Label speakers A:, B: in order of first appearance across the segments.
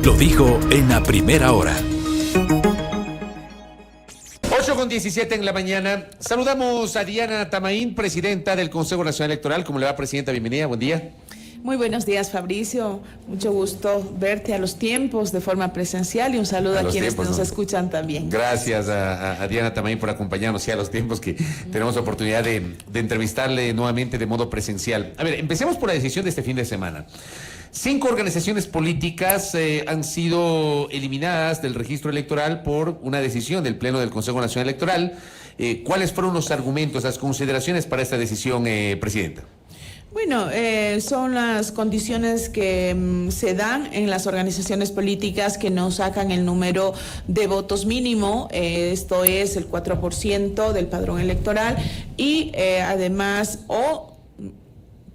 A: Lo dijo en la primera hora.
B: 8:17 en la mañana. Saludamos a Diana Tamaín, presidenta del Consejo Nacional Electoral. ¿Cómo le va, presidenta? Bienvenida, buen día.
C: Muy buenos días, Fabricio. Mucho gusto verte a los tiempos de forma presencial y un saludo a quienes nos escuchan también.
B: Gracias a Diana Tamaín por acompañarnos a los tiempos que tenemos la oportunidad de entrevistarle nuevamente de modo presencial. A ver, empecemos por la decisión de este fin de semana. 5 organizaciones políticas han sido eliminadas del registro electoral por una decisión del Pleno del Consejo Nacional Electoral. ¿Cuáles fueron los argumentos, las consideraciones para esta decisión, presidenta?
C: Bueno, son las condiciones que se dan en las organizaciones políticas que no sacan el número de votos mínimo, esto es el 4% del padrón electoral y además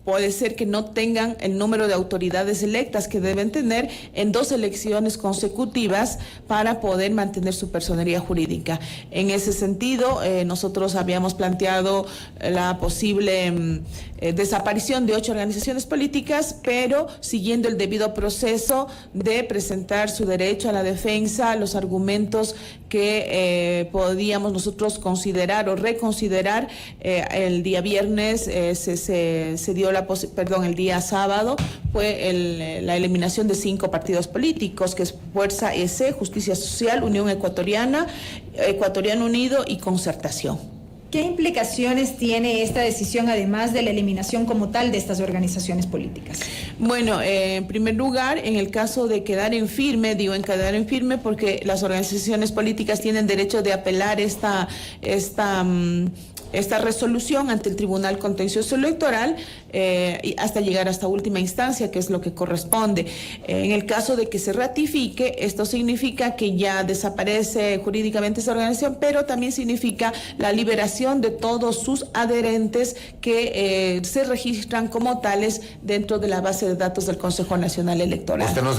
C: puede ser que no tengan el número de autoridades electas que deben tener en 2 elecciones consecutivas para poder mantener su personería jurídica. En ese sentido, nosotros habíamos planteado la posible desaparición de 8 organizaciones políticas, pero siguiendo el debido proceso de presentar su derecho a la defensa, los argumentos que podíamos nosotros considerar o reconsiderar. El día viernes se dio el día sábado fue la eliminación de 5 partidos políticos, que es Fuerza EC, Justicia Social, Unión Ecuatoriana, Ecuatoriano Unido y Concertación.
D: ¿Qué implicaciones tiene esta decisión, además de la eliminación como tal de estas organizaciones políticas?
C: Bueno, en primer lugar, en el caso de quedar en firme, digo en quedar en firme porque las organizaciones políticas tienen derecho de apelar esta resolución ante el Tribunal Contencioso Electoral hasta llegar hasta última instancia, que es lo que corresponde. En el caso de que se ratifique, esto significa que ya desaparece jurídicamente esa organización, pero también significa la liberación de todos sus adherentes que se registran como tales dentro de la base de datos del Consejo Nacional Electoral.
B: Usted nos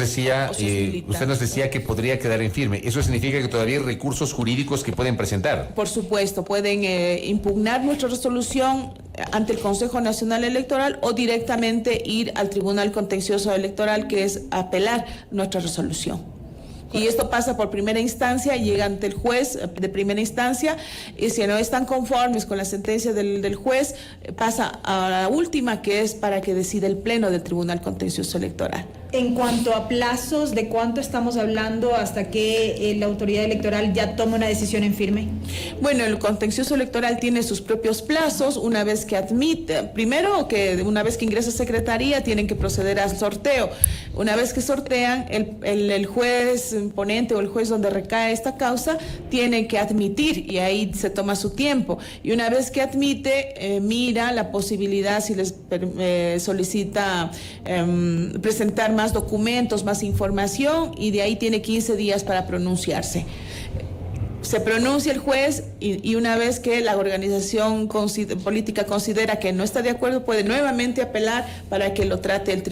B: decía que podría quedar en firme. ¿Eso significa que todavía hay recursos jurídicos que pueden presentar?
C: Por supuesto, pueden impugnar nuestra resolución ante el Consejo Nacional Electoral o directamente ir al Tribunal Contencioso Electoral, que es apelar nuestra resolución. Y esto pasa por primera instancia, llega ante el juez de primera instancia, y si no están conformes con la sentencia del juez, pasa a la última, que es para que decida el Pleno del Tribunal Contencioso Electoral.
D: En cuanto a plazos, ¿de cuánto estamos hablando hasta que la autoridad electoral ya tome una decisión en firme?
C: Bueno, el contencioso electoral tiene sus propios plazos. Una vez que una vez que ingresa a secretaría, tienen que proceder al sorteo. Una vez que sortean, el juez ponente o el juez donde recae esta causa tiene que admitir, y ahí se toma su tiempo. Y una vez que admite, mira la posibilidad, si les solicita presentar más documentos, más información, y de ahí tiene 15 días para pronunciarse. Se pronuncia el juez y una vez que la organización política considera que no está de acuerdo, puede nuevamente apelar para que lo trate el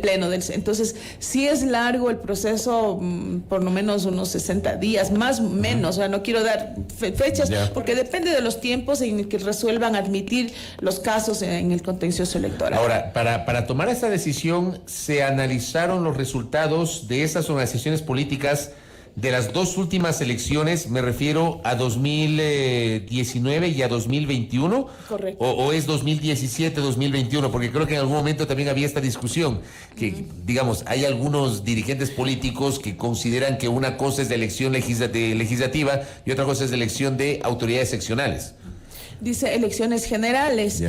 C: Pleno. Entonces, sí es largo el proceso, por lo menos unos 60 días, más o menos. O sea, no quiero dar fechas porque depende de los tiempos en que resuelvan admitir los casos en el contencioso electoral.
B: Ahora, para tomar esta decisión, ¿se analizaron los resultados de esas organizaciones políticas de las 2 últimas elecciones? Me refiero a 2019 y a 2021.
C: Correcto.
B: ¿O es 2017-2021? Porque creo que en algún momento también había esta discusión, que digamos, hay algunos dirigentes políticos que consideran que una cosa es de elección legislativa y otra cosa es de elección de autoridades seccionales.
C: Dice elecciones generales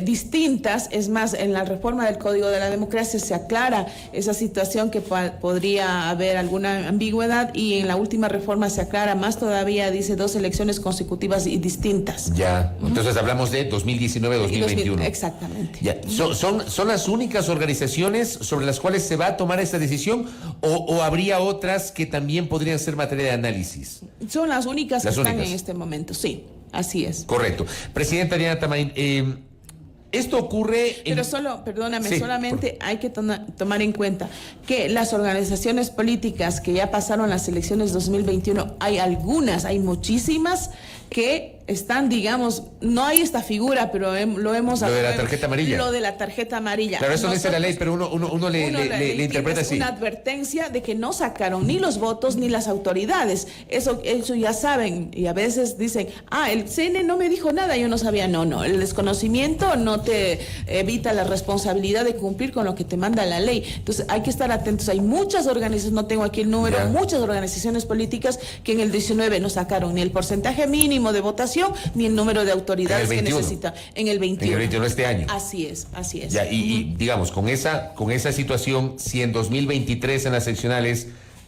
C: distintas. Es más, en la reforma del Código de la Democracia se aclara esa situación que podría haber alguna ambigüedad, y en la última reforma se aclara más todavía, dice 2 elecciones consecutivas y distintas.
B: Entonces hablamos de 2019-2021.
C: Exactamente.
B: ¿Son las únicas organizaciones sobre las cuales se va a tomar esta decisión o habría otras que también podrían ser materia de análisis?
C: Son las únicas que están en este momento, sí. Así es.
B: Correcto. Presidenta Diana Tamaín, esto ocurre...
C: Pero solamente hay que tomar en cuenta que las organizaciones políticas que ya pasaron las elecciones 2021, hay muchísimas que están, digamos, no hay esta figura, pero lo hemos...
B: Lo de la tarjeta amarilla.
C: Lo de la tarjeta amarilla.
B: Claro, eso no dice la ley, pero uno le interpreta así.
C: Una advertencia de que no sacaron ni los votos ni las autoridades. Eso ya saben, y a veces dicen, el CNE no me dijo nada, yo no sabía. No, el desconocimiento no te evita la responsabilidad de cumplir con lo que te manda la ley. Entonces hay que estar atentos. Hay muchas organizaciones, no tengo aquí el número, muchas organizaciones políticas que en el 19 no sacaron ni el porcentaje mínimo de votación ni el número de autoridades que necesita en el 21.
B: En el 21 este año.
C: Así es.
B: Ya, y digamos, con esa situación, si en 2023 en las seccionales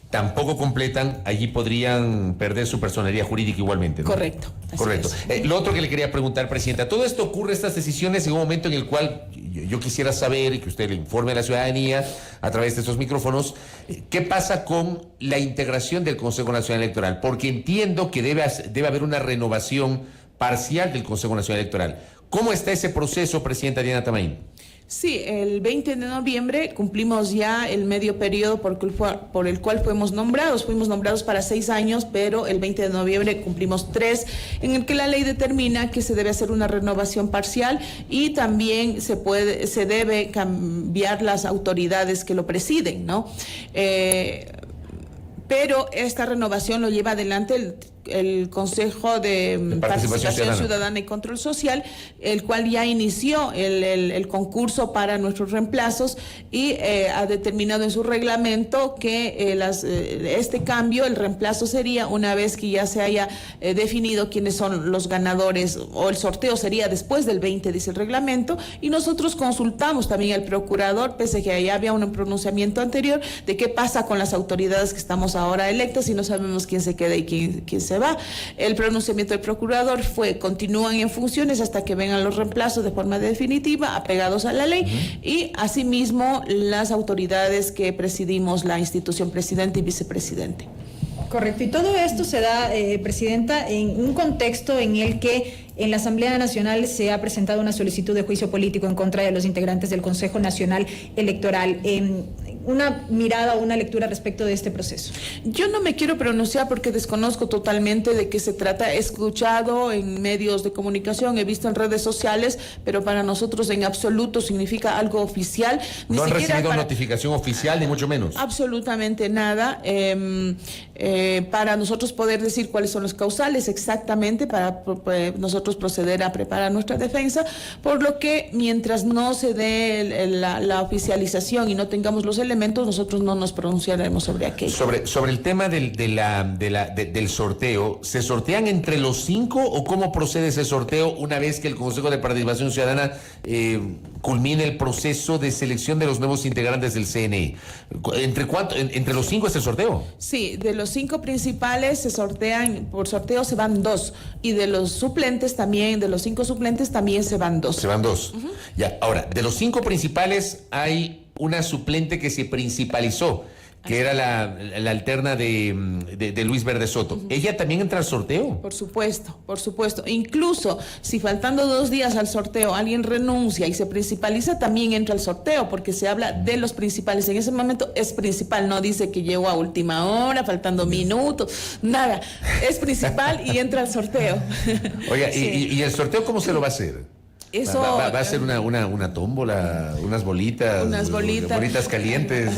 B: tampoco completan, allí podrían perder su personería jurídica igualmente, ¿no?
C: Correcto.
B: Correcto. Lo otro que le quería preguntar, Presidenta, todo esto ocurre, estas decisiones, en un momento en el cual yo quisiera saber y que usted le informe a la ciudadanía a través de estos micrófonos, ¿qué pasa con la integración del Consejo Nacional Electoral? Porque entiendo que debe haber una renovación parcial del Consejo Nacional Electoral. ¿Cómo está ese proceso, Presidenta Diana Tamain?
C: Sí, el 20 de noviembre cumplimos ya el medio periodo por el cual fuimos nombrados. Fuimos nombrados para 6 años, pero el 20 de noviembre cumplimos 3, en el que la ley determina que se debe hacer una renovación parcial y también se debe cambiar las autoridades que lo presiden, ¿no? Pero esta renovación lo lleva adelante el Consejo de Participación Ciudadana y Control Social, el cual ya inició el concurso para nuestros reemplazos y ha determinado en su reglamento que este cambio, el reemplazo sería una vez que ya se haya definido quiénes son los ganadores, o el sorteo sería después del 20, dice el reglamento, y nosotros consultamos también al procurador, pese a que ya había un pronunciamiento anterior, de qué pasa con las autoridades que estamos ahora electas y no sabemos quién se queda y quién se va. El pronunciamiento del procurador continúan en funciones hasta que vengan los reemplazos de forma definitiva, apegados a la ley, y asimismo las autoridades que presidimos la institución presidente y vicepresidente.
D: Correcto, y todo esto se da, Presidenta, en un contexto en el que en la Asamblea Nacional se ha presentado una solicitud de juicio político en contra de los integrantes del Consejo Nacional Electoral. Una mirada o una lectura respecto de este proceso.
C: Yo no me quiero pronunciar porque desconozco totalmente de qué se trata. He escuchado en medios de comunicación, he visto en redes sociales, pero para nosotros en absoluto significa algo oficial.
B: No han recibido notificación oficial, ni mucho menos.
C: Absolutamente nada. Para nosotros poder decir cuáles son los causales exactamente, para nosotros proceder a preparar nuestra defensa, por lo que mientras no se dé la oficialización y no tengamos los elementos, nosotros no nos pronunciaremos sobre aquello.
B: Sobre el tema del sorteo, ¿se sortean entre los 5 o cómo procede ese sorteo una vez que el Consejo de Participación Ciudadana culmine el proceso de selección de los nuevos integrantes del CNE? ¿Entre los 5 es el sorteo?
C: Sí, de los 5 principales se sortean, por sorteo se van 2, y de los suplentes también, de los 5 suplentes también se van 2.
B: Se van 2. Ya, ahora, de los 5 principales hay una suplente que se principalizó, que era la alterna de Luis Verde Soto. ¿Ella también entra al sorteo?
C: Por supuesto. Incluso si faltando 2 días al sorteo alguien renuncia y se principaliza, también entra al sorteo, porque se habla de los principales. En ese momento es principal, no dice que llegó a última hora, faltando minutos, nada. Es principal y entra al sorteo.
B: Oiga, sí. ¿Y el sorteo cómo se lo va a hacer?
C: Eso,
B: va a ser una tómbola, unas bolitas calientes,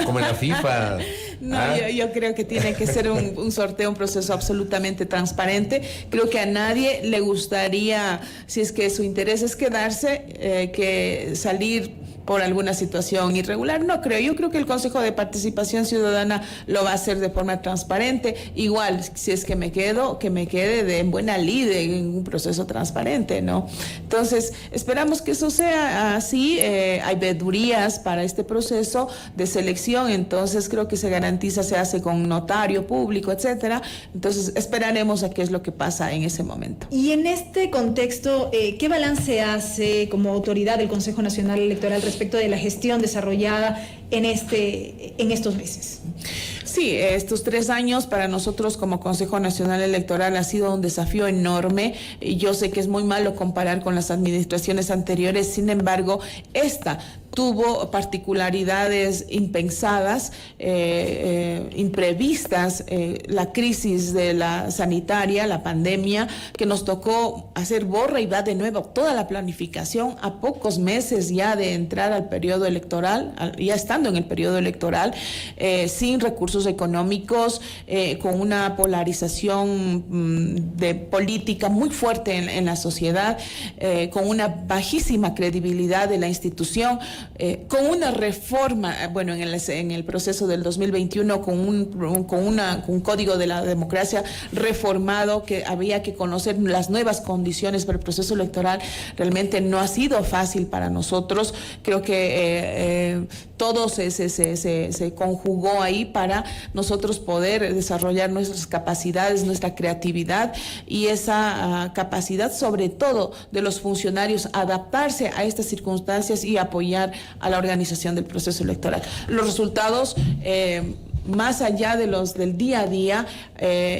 B: como en la FIFA.
C: No, yo creo que tiene que ser un sorteo, un proceso absolutamente transparente. Creo que a nadie le gustaría, si es que su interés es quedarse, que salir por alguna situación irregular. No creo. Yo creo que el Consejo de Participación Ciudadana lo va a hacer de forma transparente. Igual, si es que me quedo, que me quede en buena lid, en un proceso transparente, ¿no? Entonces, esperamos que eso sea así. Hay vedurías para este proceso de selección, entonces creo que se garantiza, se hace con notario público, etcétera. Entonces, esperaremos a qué es lo que pasa en ese momento.
D: Y en este contexto, ¿qué balance hace como autoridad del Consejo Nacional Electoral respecto de la gestión desarrollada en estos meses?
C: Sí, estos 3 años para nosotros como Consejo Nacional Electoral ha sido un desafío enorme. Y yo sé que es muy malo comparar con las administraciones anteriores, sin embargo, esta tuvo particularidades impensadas, imprevistas, la crisis de la sanitaria, la pandemia, que nos tocó hacer borra y va de nuevo toda la planificación a pocos meses ya de entrar al periodo electoral, ya estando en el periodo electoral, sin recursos económicos, con una polarización de política muy fuerte en la sociedad, con una bajísima credibilidad de la institución, con una reforma, bueno, en el proceso del 2021, con un código de la democracia reformado, que había que conocer las nuevas condiciones para el proceso electoral. Realmente no ha sido fácil para nosotros. Creo que todo se conjugó ahí para nosotros poder desarrollar nuestras capacidades, nuestra creatividad y esa capacidad, sobre todo de los funcionarios, adaptarse a estas circunstancias y apoyar a la organización del proceso electoral. Los resultados, más allá de los del día a día,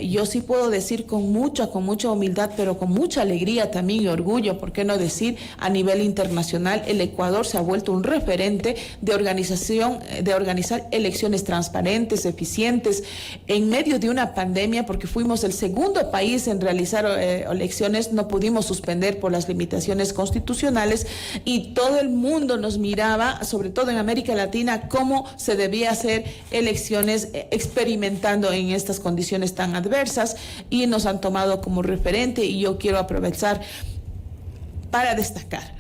C: yo sí puedo decir con mucha humildad, pero con mucha alegría también y orgullo, ¿por qué no decir? A nivel internacional, el Ecuador se ha vuelto un referente de organizar elecciones transparentes, eficientes, en medio de una pandemia, porque fuimos el segundo país en realizar elecciones, no pudimos suspender por las limitaciones constitucionales y todo el mundo nos miraba, sobre todo en América Latina, cómo se debía hacer elecciones experimentando en estas condiciones tan adversas, y nos han tomado como referente, y yo quiero aprovechar para destacar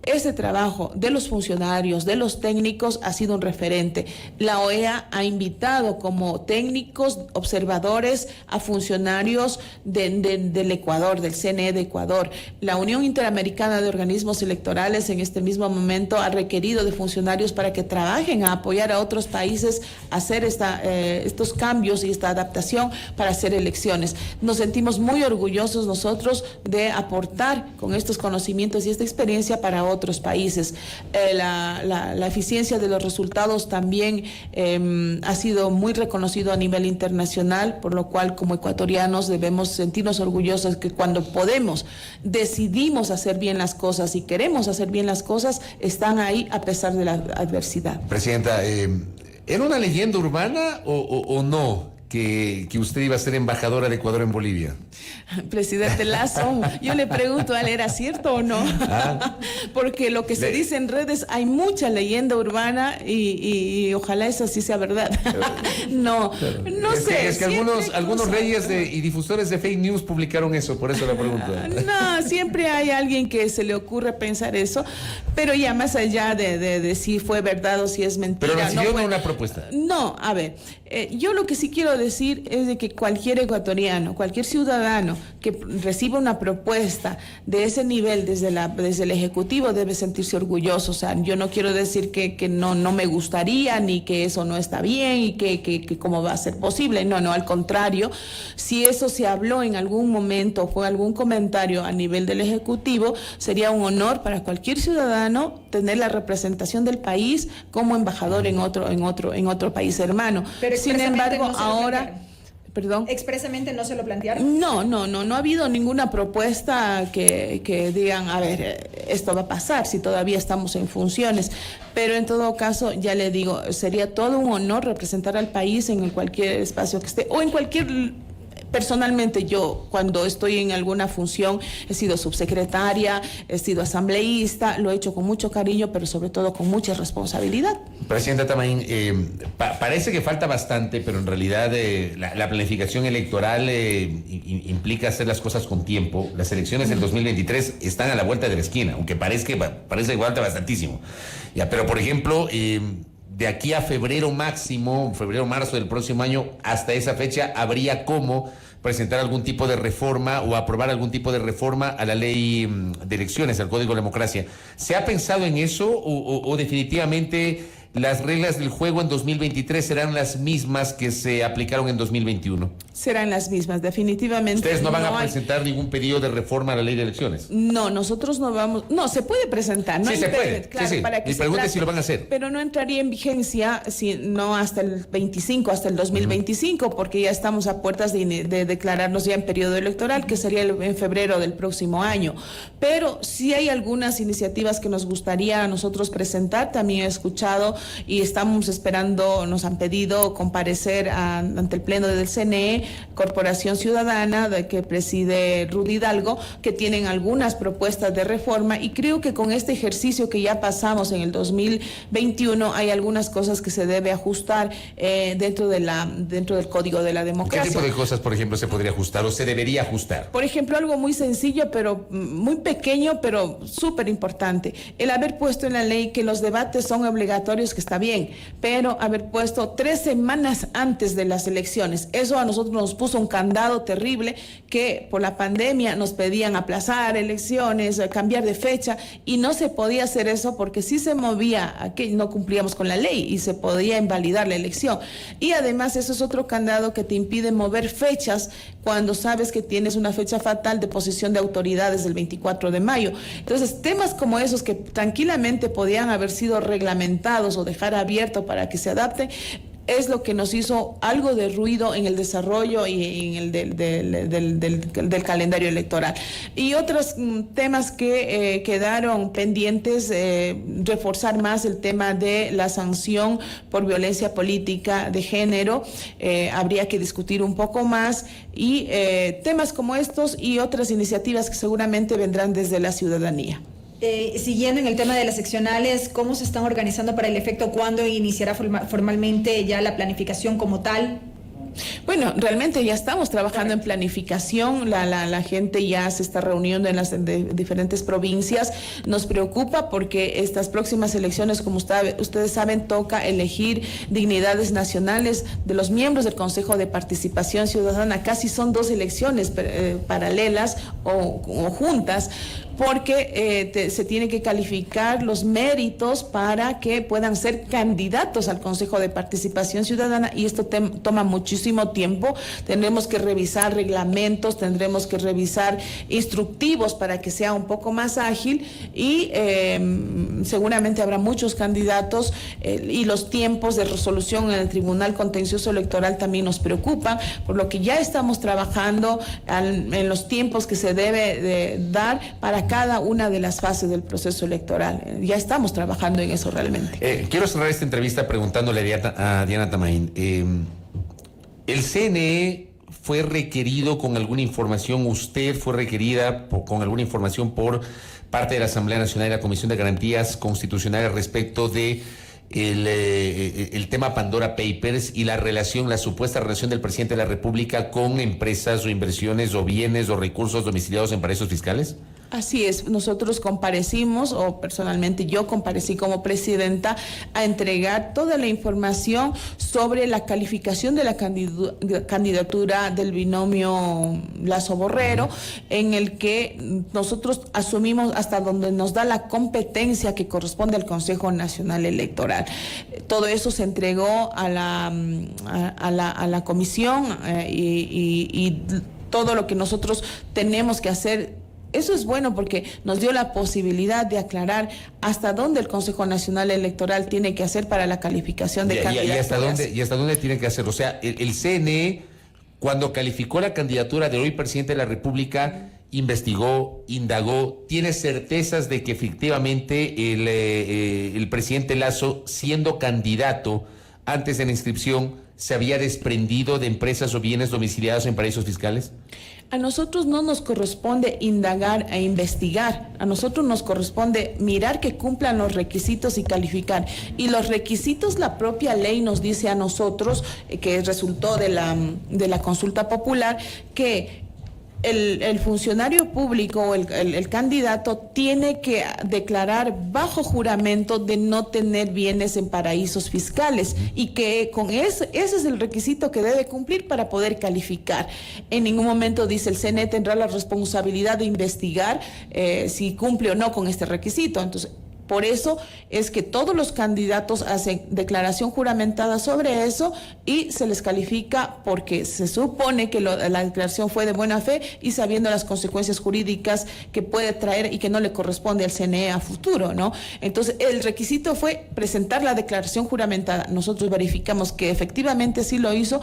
C: ese trabajo de los funcionarios, de los técnicos, ha sido un referente. La OEA ha invitado como técnicos, observadores, a funcionarios del Ecuador, del CNE de Ecuador. La Unión Interamericana de Organismos Electorales en este mismo momento ha requerido de funcionarios para que trabajen a apoyar a otros países a hacer estos cambios y esta adaptación para hacer elecciones. Nos sentimos muy orgullosos nosotros de aportar con estos conocimientos y esta experiencia para otros países. La eficiencia de los resultados también ha sido muy reconocido a nivel internacional, por lo cual como ecuatorianos debemos sentirnos orgullosos que cuando decidimos hacer bien las cosas y queremos hacer bien las cosas, están ahí a pesar de la adversidad.
B: Presidenta, ¿era una leyenda urbana o no que usted iba a ser embajadora de Ecuador en Bolivia?
C: Presidente Lazo, yo le pregunto a él, ¿era cierto o no? Porque lo que se dice en redes, hay mucha leyenda urbana y ojalá esa sí sea verdad. No sé.
B: Es que algunos reyes y difusores de fake news publicaron eso, por eso la pregunto.
C: No, siempre hay alguien que se le ocurre pensar eso, pero ya más allá de si fue verdad o si es mentira.
B: Pero recibió una propuesta.
C: No, a ver, yo lo que sí quiero decir es de que cualquier ecuatoriano, cualquier ciudadano que reciba una propuesta de ese nivel desde el Ejecutivo debe sentirse orgulloso. O sea, yo no quiero decir que no me gustaría, ni que eso no está bien y que cómo va a ser posible. No, al contrario, si eso se habló en algún momento, fue algún comentario a nivel del Ejecutivo, sería un honor para cualquier ciudadano tener la representación del país como embajador en otro país hermano.
D: Pero
C: sin embargo,
D: no
C: ahora... ¿Perdón?
D: ¿Expresamente no se lo plantearon?
C: No ha habido ninguna propuesta que digan, a ver, esto va a pasar si todavía estamos en funciones. Pero en todo caso, ya le digo, sería todo un honor representar al país en cualquier espacio que esté o en cualquier... Personalmente yo, cuando estoy en alguna función, he sido subsecretaria, he sido asambleísta, lo he hecho con mucho cariño, pero sobre todo con mucha responsabilidad.
B: Presidenta Tamain, parece que falta bastante, pero en realidad la planificación electoral implica hacer las cosas con tiempo. Las elecciones del 2023 están a la vuelta de la esquina, aunque parece que falta bastantísimo. Ya, pero por ejemplo... de aquí a marzo del próximo año, hasta esa fecha, habría cómo presentar algún tipo de reforma o aprobar algún tipo de reforma a la ley de elecciones, al Código de Democracia. ¿Se ha pensado en eso o definitivamente las reglas del juego en 2023 serán las mismas que se aplicaron en 2021.
C: Serán las mismas, definitivamente.
B: Ustedes no van a presentar ningún pedido de reforma a la ley de elecciones.
C: No, nosotros no vamos. No, se puede presentar. No
B: sí, se puede.
C: Claro,
B: sí, sí.
C: Para que
B: Mi pregunta es si lo van a hacer.
C: Pero no entraría en vigencia no hasta el 25, hasta el 2025, porque ya estamos a puertas de declararnos ya en periodo electoral, que sería en febrero del próximo año. Pero sí hay algunas iniciativas que nos gustaría a nosotros presentar. También he escuchado y estamos esperando, nos han pedido comparecer ante el Pleno del CNE, Corporación Ciudadana, que preside Rudy Hidalgo, que tienen algunas propuestas de reforma, y creo que con este ejercicio que ya pasamos en el 2021 hay algunas cosas que se debe ajustar dentro del Código de la Democracia.
B: ¿Qué tipo de cosas, por ejemplo, se podría ajustar o se debería ajustar?
C: Por ejemplo, algo muy sencillo, pero muy pequeño, pero súper importante. El haber puesto en la ley que los debates son obligatorios, que está bien, pero haber puesto 3 semanas antes de las elecciones. Eso a nosotros nos puso un candado terrible, que por la pandemia nos pedían aplazar elecciones, cambiar de fecha, y no se podía hacer eso porque si se movía, no cumplíamos con la ley y se podía invalidar la elección. Y además eso es otro candado que te impide mover fechas cuando sabes que tienes una fecha fatal de posesión de autoridades del 24 de mayo. Entonces, temas como esos que tranquilamente podían haber sido reglamentados o dejar abierto para que se adapten, es lo que nos hizo algo de ruido en el desarrollo y en el del calendario electoral. Y otros temas que quedaron pendientes, reforzar más el tema de la sanción por violencia política de género, habría que discutir un poco más, y temas como estos y otras iniciativas que seguramente vendrán desde la ciudadanía.
D: Siguiendo en el tema de las seccionales, ¿cómo se están organizando para el efecto? ¿Cuándo iniciará formalmente ya la planificación como tal?
C: Bueno, realmente ya estamos trabajando en planificación, la gente ya se está reuniendo en las diferentes provincias. Nos preocupa porque estas próximas elecciones, como ustedes saben, toca elegir dignidades nacionales de los miembros del Consejo de Participación Ciudadana. Casi son 2 elecciones paralelas o juntas, porque se tiene que calificar los méritos para que puedan ser candidatos al Consejo de Participación Ciudadana, y esto toma muchísimo tiempo. Tendremos que revisar reglamentos, tendremos que revisar instructivos para que sea un poco más ágil, y seguramente habrá muchos candidatos, y los tiempos de resolución en el Tribunal Contencioso Electoral también nos preocupan, por lo que ya estamos trabajando en los tiempos que se debe de dar para cada una de las fases del proceso electoral. Ya estamos trabajando en eso realmente.
B: Quiero cerrar esta entrevista preguntándole a Diana Tamain. ¿El CNE fue requerido con alguna información? ¿Usted fue requerida con alguna información por parte de la Asamblea Nacional y la Comisión de Garantías Constitucionales respecto de el tema Pandora Papers y la supuesta relación del presidente de la República con empresas o inversiones o bienes o recursos domiciliados en paraísos fiscales?
C: Así es, nosotros comparecimos, o personalmente yo comparecí como presidenta, a entregar toda la información sobre la calificación de la candidatura del binomio Lazo Borrero, en el que nosotros asumimos hasta donde nos da la competencia que corresponde al Consejo Nacional Electoral. Todo eso se entregó a la comisión, y todo lo que nosotros tenemos que hacer. Eso es bueno porque nos dio la posibilidad de aclarar hasta dónde el Consejo Nacional Electoral tiene que hacer para la calificación de candidaturas.
B: ¿Y hasta dónde tiene que hacer? O sea, el CNE, cuando calificó la candidatura del hoy presidente de la República, investigó, indagó, tiene certezas de que efectivamente el presidente Lazo, siendo candidato antes de la inscripción, se había desprendido de empresas o bienes domiciliados en paraísos fiscales?
C: A nosotros no nos corresponde indagar e investigar, a nosotros nos corresponde mirar que cumplan los requisitos y calificar. Y los requisitos, la propia ley nos dice a nosotros, que resultó de la consulta popular, que el funcionario público o el candidato tiene que declarar bajo juramento de no tener bienes en paraísos fiscales, y que con ese es el requisito que debe cumplir para poder calificar. En ningún momento dice el CNE tendrá la responsabilidad de investigar si cumple o no con este requisito. Entonces, Por eso es que todos los candidatos hacen declaración juramentada sobre eso y se les califica porque se supone que la declaración fue de buena fe y sabiendo las consecuencias jurídicas que puede traer y que no le corresponde al CNE a futuro, ¿no? Entonces, el requisito fue presentar la declaración juramentada. Nosotros verificamos que efectivamente sí lo hizo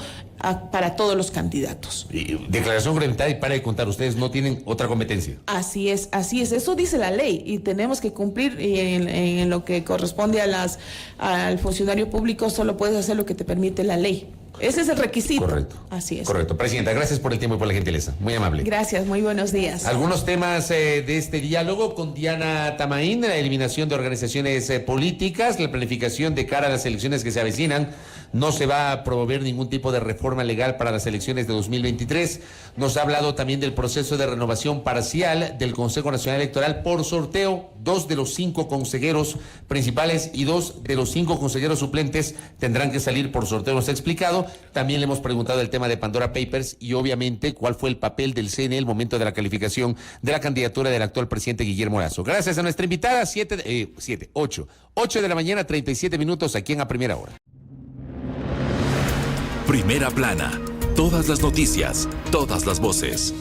C: para todos los candidatos.
B: Declaración juramentada y para de contar, ustedes no tienen otra competencia.
C: Así es, eso dice la ley y tenemos que cumplir en lo que corresponde al funcionario público, solo puedes hacer lo que te permite la ley. Ese es el requisito.
B: Correcto.
C: Así es.
B: Correcto. Presidenta, gracias por el tiempo y por la gentileza. Muy amable.
C: Gracias, muy buenos días.
B: Algunos temas de este diálogo con Diana Tamaín, la eliminación de organizaciones políticas, la planificación de cara a las elecciones que se avecinan. No se va a promover ningún tipo de reforma legal para las elecciones de 2023. Nos ha hablado también del proceso de renovación parcial del Consejo Nacional Electoral por sorteo. 2 de los 5 consejeros principales y 2 de los 5 consejeros suplentes tendrán que salir por sorteo, nos ha explicado. También le hemos preguntado el tema de Pandora Papers y obviamente cuál fue el papel del CNE en el momento de la calificación de la candidatura del actual presidente Guillermo Lasso. Gracias a nuestra invitada, 8 de la mañana, 37 minutos aquí en A Primera Hora.
A: Primera plana. Todas las noticias, todas las voces.